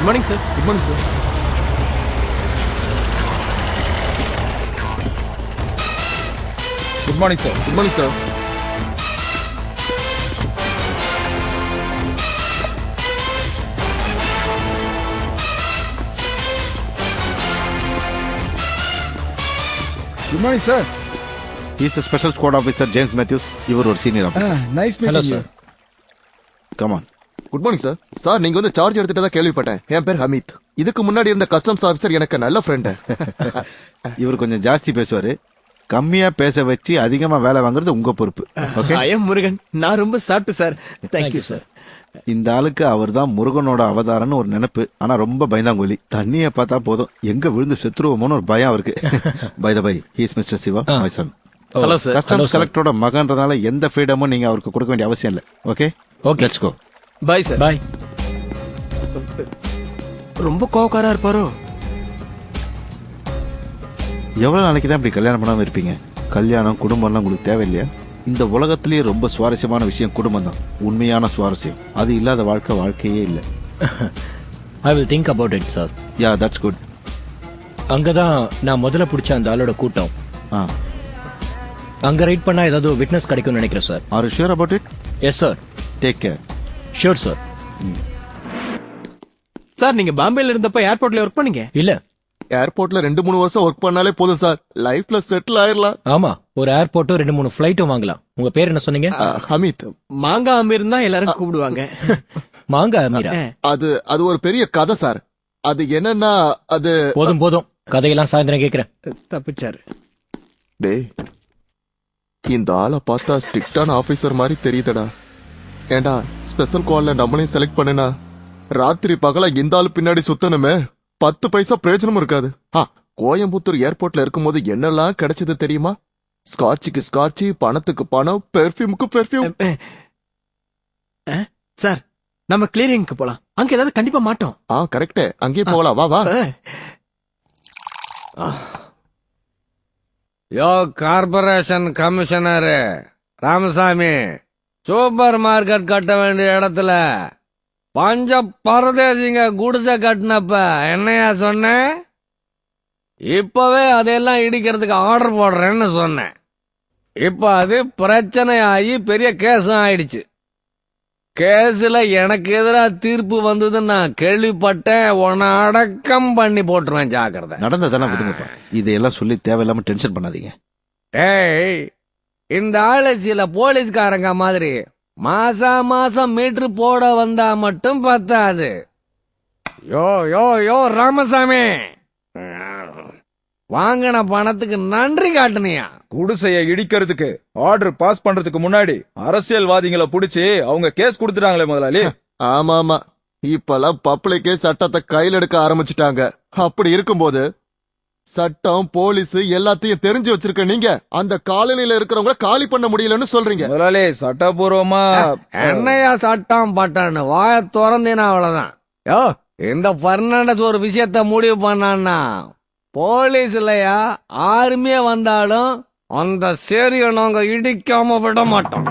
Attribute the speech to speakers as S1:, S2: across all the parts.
S1: Good morning sir.
S2: Good morning sir. Good morning sir. Good morning sir. Good morning, sir.
S3: He is the special squad officer, James Matthews. You were our senior officer.
S2: Nice meeting you.
S3: Come on.
S4: Good morning sir. Sir நீங்க வந்து charge எடுத்துட்டதா கேள்விப்பட்டேன். என் பேர் ஹமீத். இதுக்கு முன்னாடி இருந்த customs officer எனக்கு நல்ல friend.
S3: இவர் கொஞ்சம் ஜாஸ்தி பேசுவாரு. கம்மியா பேச வச்சு அதிகமா வேலை வாங்குறது உங்க பொறுப்பு. ஓகே.
S1: I am Murugan. நான் ரொம்ப சாப்பிட்டு சார். Thank you sir.
S3: இந்த ஆளுக்கு அவர் தான் முருகனோட அவதாரம்னு ஒரு நினைப்பு. ஆனா ரொம்ப பயந்தாங்கோலி. தண்ணியை பார்த்தா போதும் எங்க விழுந்து செத்துருவோமோன்னு ஒரு பயம் அவருக்கு. By the by, he is mister Siva, my son.
S1: Hello sir.
S3: Customs கலெக்டரோட மகன்றதுனால எந்த ஃப்ரீடமும் நீங்க அவருக்கு கொடுக்க வேண்டிய அவசியம் இல்லை. Okay
S1: okay,
S3: let's go.
S1: Bye sir.
S5: Bye.
S1: ரொம்ப கோவக்காரா இருப்பாரோ?
S3: எவ்வளவு நாளைக்கு தான் இப்படி கல்யாணம் பண்ணாம இருப்பீங்க? கல்யாணம் குடும்பம்லாம் உங்களுக்கு தேவையில்லையா? இந்த உலகத்திலேயே ரொம்ப சுவாரஸ்யமான விஷயம் குடும்பம் தான். உண்மையான சுவாரஸ்யம். அது இல்லாத வாழ்க்கையே இல்லை.
S5: I will think about it sir.
S3: Yeah, that's good.
S5: அங்கதான் நான் முதல்ல பிடிச்ச அந்த ஆளோட கூட்டம். அங்க ரைட் பண்ணா ஏதாவது விட்னஸ் கிடைக்கும்னு நினைக்கிறேன் sir.
S3: Are you sure about it?
S5: Yes sir.
S3: Take care.
S5: Sure sir.
S1: Sir நீங்க பாம்பேல இருந்தப்ப ஏர்போர்ட்ல ஒர்க் பண்ணீங்க?
S5: இல்ல,
S4: ஏர்போர்ட்ல 2-3 வருஷம் ஒர்க் பண்ணாலே போதும் சார். லைஃப்ல செட்டில் ஆயிரலாம்.
S5: ஆமா, ஒரு ஏர்போர்ட்டும் 2-3 ஃபிளைட்டும் வாங்கலாம். உங்க பேர் என்ன சொன்னீங்க?
S4: ஹமீத்.
S1: மாங்கா அமீர் தான் எல்லாரும் கூப்பிடுவாங்க.
S5: மாங்கா அமீரா?
S4: அது ஒரு பெரிய கதை சார். அது என்னன்னா அது
S5: போதும் கதையெல்லாம் சாயந்தரம் கேக்குறேன்.
S1: தப்பிச்சாரு.
S4: டேய், இந்த ஆளை பார்த்தா ஸ்ட்ரிக்டான ஆபீசர் மாதிரி தெரியுதடா. ஏண்டா ஸ்பெஷல் கால்ல நம்மளையும் செலக்ட் பண்ணுனா ராத்திரி பகலா இந்த ஆளு பின்னாடி சுத்தணுமே, 10 பைசா பிரயோஜனம் இருக்காது. கோயம்புத்தூர் ஏர்போர்ட்ல இருக்கும்போது என்னெல்லாம் கிடைச்சது தெரியுமா? ஸ்காட்சுக்கு ஸ்காட்சி, பணத்துக்கு பணம், பெர்ஃபியூமுக்கு பெர்ஃபியூம்.
S1: சார் நம்ம கிளியரிங்க்கு போலாம். அங்க ஏதாவது கண்டிப்பா மாட்டோம்.
S4: கரெக்ட், அங்கேயே போகலாம். வா வா.
S6: யோ corporation commissioner Ramasamy, super market கட்ட வேண்டிய இடத்துல பஞ்ச பரதேசிங்க குடிசை கட்டினப்ப என்னையா சொன்ன? இப்பவே அதையெல்லாம் இடிக்கிறதுக்கு ஆர்டர் போடுறேன்னு சொன்னேன். இப்ப அது பிரச்சனை ஆகி பெரிய கேஸும் ஆயிடுச்சு. கேஸ்ல எனக்கு எதிராக தீர்ப்பு வந்ததுன்னு நான் கேள்விப்பட்டேன். உன்னை அடக்கம் பண்ணி போட்டுருவேன், ஜாக்கிரதை.
S3: நடந்ததெல்லாம் விடுங்கப்பா. இதையெல்லாம் சொல்லி தேவையில்லாம டென்ஷன் பண்ணாதீங்க.
S6: ஏய், இந்த ஆளு சில போலீஸ்காரங்க மாதிரி மாசம் மீட்டர் போட வந்தா மட்டும் பத்தாது. யோ யோ யோ ராமசாமி, வாங்கின பணத்துக்கு நன்றி காட்டுனியா?
S2: குடிசைய இடிக்கிறதுக்கு ஆர்டர் பாஸ் பண்றதுக்கு முன்னாடி அரசியல்வாதிகளை புடிச்சு அவங்க கேஸ் கொடுத்துட்டாங்களே முதலாளி.
S4: ஆமா, இப்பெல்லாம் பப்ளிக்கே சட்டத்தை கையில் எடுக்க ஆரம்பிச்சுட்டாங்க. அப்படி இருக்கும்போது சட்டம் போலீஸ் எல்லாத்தையும் தெரிஞ்சு வச்சிருக்க நீங்க அந்த காலனில இருக்கிறவங்க காலி பண்ண முடியலன்னு சொல்றீங்க.
S2: முதலாளி சட்டபூர்வமா
S6: என்னையா சட்டம் பட்டான்னு வாய திறந்தீனா அவ்வளவுதான். யோ, இந்த பர்னாண்டஸ் ஒரு விஷயத்த முடிவு பண்ணான்னா போலீஸ் இல்லையா ஆர்மியே வந்தாலும் அந்த சேரிய நாங்க இடிக்காம விட மாட்டோம்.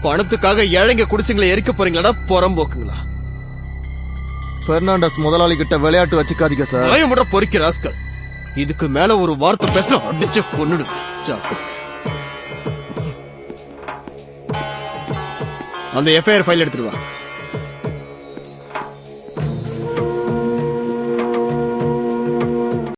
S1: பணத்துக்காக ஏழைங்க குடிசைங்களை எரிக்க போறீங்களா புறம்போக்குங்களா?
S4: பெர்னாண்டஸ் முதலாளி கிட்ட விளையாட்டு வச்சுக்காதீங்க சார்.
S1: பயமுட பொறிக்கிற ராஸ்கல். இதுக்கு மேல ஒரு வார்த்தை பேசினா அடிச்சு கொன்னுடு. அந்த எஃப்ஐஆர் ஃபைல் எடுத்துட்டு வா.